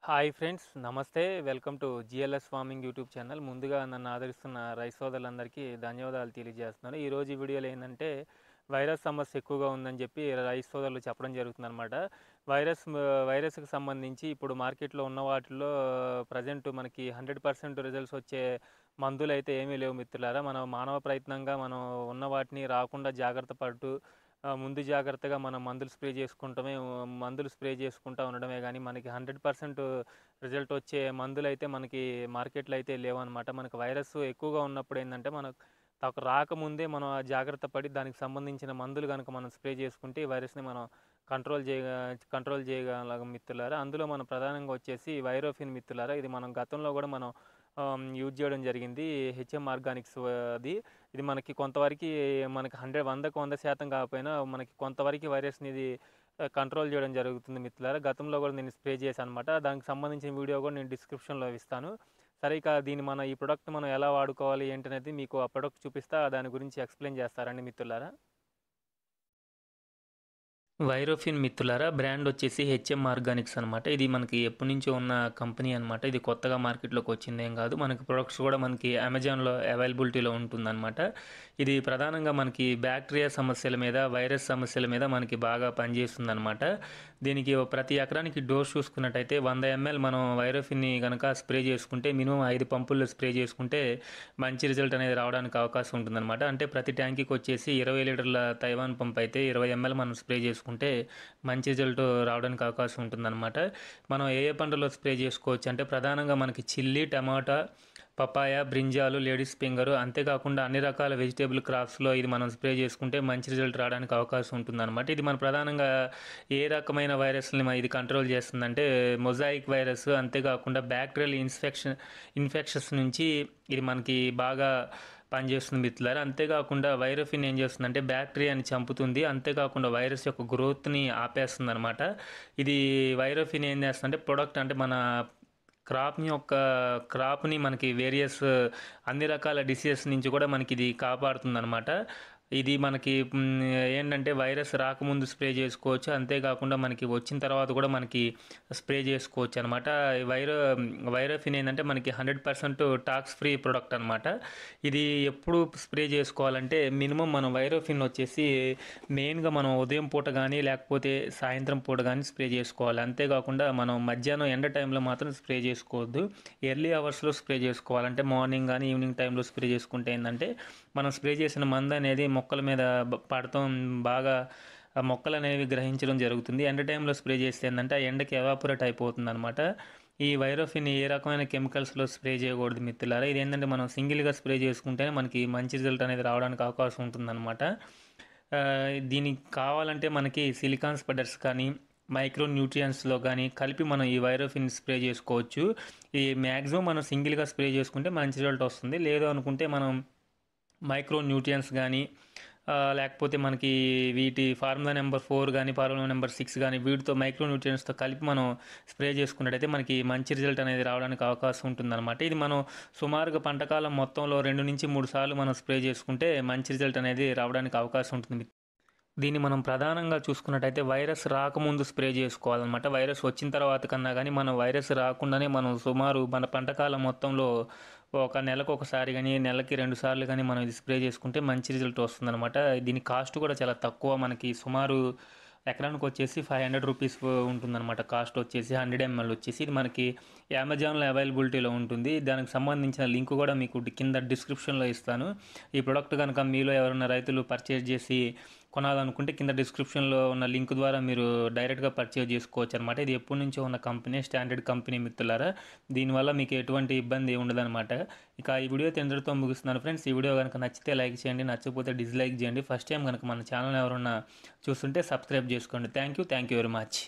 Hi friends నమస్తే welcome to GLS farming YouTube channel. ముందుగా నన్ను ఆదరిస్తున్న రైతు సోదరులందరికీ ధన్యవాదాలు తెలియజేస్తున్నాను. ఈరోజు ఈ వీడియోలో ఏంటంటే వైరస్ సమస్య ఎక్కువగా ఉందని చెప్పి రైతు సోదరులు చెప్పడం జరుగుతుందన్నమాట. వైరస్కి సంబంధించి ఇప్పుడు మార్కెట్లో ఉన్న వాటిల్లో ప్రజెంట్ మనకి 100% రిజల్ట్స్ వచ్చే మందులు అయితే ఏమీ లేవు మిత్రులారా. మనం మానవ ప్రయత్నంగా మనం ఉన్న వాటిని రాకుండా జాగ్రత్త పడుతూ ముందు జాగ్రత్తగా మనం మందులు స్ప్రే చేసుకుంటూ ఉండడమే కానీ మనకి 100% రిజల్ట్ వచ్చే మందులైతే మనకి మార్కెట్లో అయితే లేవన్నమాట. మనకు వైరస్ ఎక్కువగా ఉన్నప్పుడు ఏంటంటే మనకు రాకముందే మనం ఆ జాగ్రత్త పడి దానికి సంబంధించిన మందులు కనుక మనం స్ప్రే చేసుకుంటే ఈ వైరస్ని మనం కంట్రోల్ చేయగలం మిత్రులారా. అందులో మనం ప్రధానంగా వచ్చేసి వైరోఫిన్ మిత్రులారా. ఇది మనం గతంలో కూడా మనం యూజ్ చేయడం జరిగింది. హెచ్ఎం ఆర్గానిక్స్ అది. ఇది మనకి కొంతవరకు మనకి 100% కాకపోయినా మనకి కొంతవరకు వైరస్ని ఇది కంట్రోల్ చేయడం జరుగుతుంది మిత్రులారా. గతంలో కూడా నేను స్ప్రే చేశాను అనమాట. దానికి సంబంధించిన వీడియో కూడా నేను డిస్క్రిప్షన్లో ఇస్తాను. సరే, ఇక ఈ ప్రొడక్ట్ మనం ఎలా వాడుకోవాలి ఏంటనేది మీకు ఆ ప్రొడక్ట్ చూపిస్తా, దాని గురించి ఎక్స్ప్లెయిన్ చేస్తారండి మిత్రులారా. వైరోఫిన్ మిత్రులారా, బ్రాండ్ వచ్చేసి హెచ్ఎం ఆర్గానిక్స్ అనమాట. ఇది మనకి ఎప్పటి నుంచో ఉన్న కంపెనీ అనమాట. ఇది కొత్తగా మార్కెట్లోకి వచ్చిందేం కాదు. మనకి ప్రొడక్ట్స్ కూడా మనకి అమెజాన్లో అవైలబిలిటీలో ఉంటుందన్నమాట. ఇది ప్రధానంగా మనకి బ్యాక్టీరియా సమస్యల మీద, వైరస్ సమస్యల మీద మనకి బాగా పనిచేస్తుందన్నమాట. దీనికి ప్రతి ఎకరానికి డోస్ చూసుకున్నట్టయితే 100 ml మనం వైరోఫిన్ని కనుక స్ప్రే చేసుకుంటే మినిమం 5 పంపులు స్ప్రే చేసుకుంటే మంచి రిజల్ట్ అనేది రావడానికి అవకాశం ఉంటుందన్నమాట. అంటే ప్రతి ట్యాంకీకి వచ్చేసి 20 లీటర్ల తైవాన్ పంప్ అయితే 20 ml మనం స్ప్రే చేసుకుంటే మంచి రిజల్ట్ రావడానికి అవకాశం ఉంటుందన్నమాట. మనం ఏ పంటలో స్ప్రే చేసుకోవచ్చు అంటే ప్రధానంగా మనకి చిల్లీ, టమాటా, పపాయ, బ్రింజాలు, లేడీస్ ఫింగరు, అంతేకాకుండా అన్ని రకాల వెజిటేబుల్ క్రాప్స్లో ఇది మనం స్ప్రే చేసుకుంటే మంచి రిజల్ట్ రావడానికి అవకాశం ఉంటుందన్నమాట. ఇది మన ప్రధానంగా ఏ రకమైన వైరస్ని ఇది కంట్రోల్ చేస్తుందంటే మొజాయిక్ వైరస్, అంతేకాకుండా బ్యాక్టీరియల్ ఇన్ఫెక్షన్స్ నుంచి ఇది మనకి బాగా పనిచేస్తుంది మిత్రులారా. అంతేకాకుండా వైరోఫిన్ ఏం చేస్తుందంటే బ్యాక్టీరియాని చంపుతుంది, అంతేకాకుండా వైరస్ యొక్క గ్రోత్ని ఆపేస్తుంది అనమాట. ఇది వైరోఫిన్ ఏం చేస్తుందంటే ప్రొడక్ట్ అంటే మన క్రాప్ని మనకి అన్ని రకాల డిసీజెస్ నుంచి కూడా మనకి ఇది కాపాడుతుంది అనమాట. ఇది మనకి ఏంటంటే వైరస్ రాకముందు స్ప్రే చేసుకోవచ్చు, అంతేకాకుండా మనకి వచ్చిన తర్వాత కూడా మనకి స్ప్రే చేసుకోవచ్చు అనమాట. వైరోఫిన్ ఏంటంటే మనకి 100% టాక్స్ ఫ్రీ ప్రొడక్ట్ అనమాట. ఇది ఎప్పుడు స్ప్రే చేసుకోవాలంటే మినిమం మనం వైరోఫిన్ వచ్చేసి మెయిన్గా మనం ఉదయం పూట కానీ లేకపోతే సాయంత్రం పూట కానీ స్ప్రే చేసుకోవాలి. అంతేకాకుండా మనం మధ్యాహ్నం ఎండ టైంలో మాత్రం స్ప్రే చేసుకోవద్దు. ఎర్లీ అవర్స్లో స్ప్రే చేసుకోవాలంటే మార్నింగ్ కానీ ఈవినింగ్ టైంలో స్ప్రే చేసుకుంటే ఏంటంటే మనం స్ప్రే చేసిన మందు అనేది మొక్కల మీద పడటం బాగా మొక్కలు అనేవి గ్రహించడం జరుగుతుంది. ఎండ టైంలో స్ప్రే చేస్తే ఏంటంటే ఆ ఎండకి ఎవాపరేట్ అయిపోతుంది అనమాట. ఈ వైరోఫిన్ ఏ రకమైన కెమికల్స్లో స్ప్రే చేయకూడదు మిత్రులారా. ఇది ఏంటంటే మనం సింగిల్గా స్ప్రే చేసుకుంటేనే మనకి మంచి రిజల్ట్ అనేది రావడానికి అవకాశం ఉంటుందన్నమాట. దీనికి కావాలంటే మనకి సిలికాన్ స్పైడర్స్ కానీ మైక్రో న్యూట్రియంట్స్లో కానీ కలిపి మనం ఈ వైరోఫిన్ స్ప్రే చేసుకోవచ్చు. ఈ మ్యాక్సిమం మనం సింగిల్గా స్ప్రే చేసుకుంటే మంచి రిజల్ట్ వస్తుంది. లేదు అనుకుంటే మనం మైక్రో న్యూట్రియంట్స్ కానీ లేకపోతే మనకి వీటి ఫార్ములా నెంబర్ 4 కానీ ఫార్ములా నెంబర్ 6 కానీ వీటితో మైక్రో న్యూట్రియంట్స్తో కలిపి మనం స్ప్రే చేసుకున్నట్టయితే మనకి మంచి రిజల్ట్ అనేది రావడానికి అవకాశం ఉంటుందన్నమాట. ఇది మనం సుమారుగా పంటకాలం మొత్తంలో 2 నుంచి 3 సార్లు మనం స్ప్రే చేసుకుంటే మంచి రిజల్ట్ అనేది రావడానికి అవకాశం ఉంటుంది. దీన్ని మనం ప్రధానంగా చూసుకున్నట్టయితే వైరస్ రాకముందు స్ప్రే చేసుకోవాలన్నమాట. వైరస్ వచ్చిన తర్వాత కన్నా కానీ మనం వైరస్ రాకుండానే మనం సుమారు మన పంటకాలం మొత్తంలో ఒక నెలకు ఒకసారి కానీ నెలకి 2 సార్లు కానీ మనం ఇది స్ప్రే చేసుకుంటే మంచి రిజల్ట్ వస్తుందన్నమాట. దీని కాస్ట్ కూడా చాలా తక్కువ. మనకి సుమారు ఎకరానికి వచ్చేసి 500 రూపీస్ ఉంటుందన్నమాట. కాస్ట్ వచ్చేసి 100 ml వచ్చేసి ఇది మనకి అమెజాన్లో అవైలబిలిటీలో ఉంటుంది. దానికి సంబంధించిన లింక్ కూడా మీకు కింద డిస్క్రిప్షన్లో ఇస్తాను. ఈ ప్రోడక్ట్ కనుక మీలో ఎవరైనా రైతులు పర్చేజ్ చేసి కొనాలనుకుంటే కింద డిస్క్రిప్షన్లో ఉన్న లింక్ ద్వారా మీరు డైరెక్ట్గా పర్చేజ్ చేసుకోవచ్చు అనమాట. ఇది ఎప్పటి నుంచో ఉన్న కంపెనీ, స్టాండర్డ్ కంపెనీ మిత్రులారా. దీనివల్ల మీకు ఎటువంటి ఇబ్బంది ఉండదన్నమాట. ఇక ఈ వీడియో ఇంతటితో ముగిస్తున్నాను ఫ్రెండ్స్. ఈ వీడియో కనుక నచ్చితే లైక్ చేయండి, నచ్చకపోతే డిస్లైక్ చేయండి. ఫస్ట్ టైం కనుక మన ఛానల్ ఎవరన్నా చూస్తుంటే సబ్స్క్రైబ్ చేసుకోండి. Thank you very much.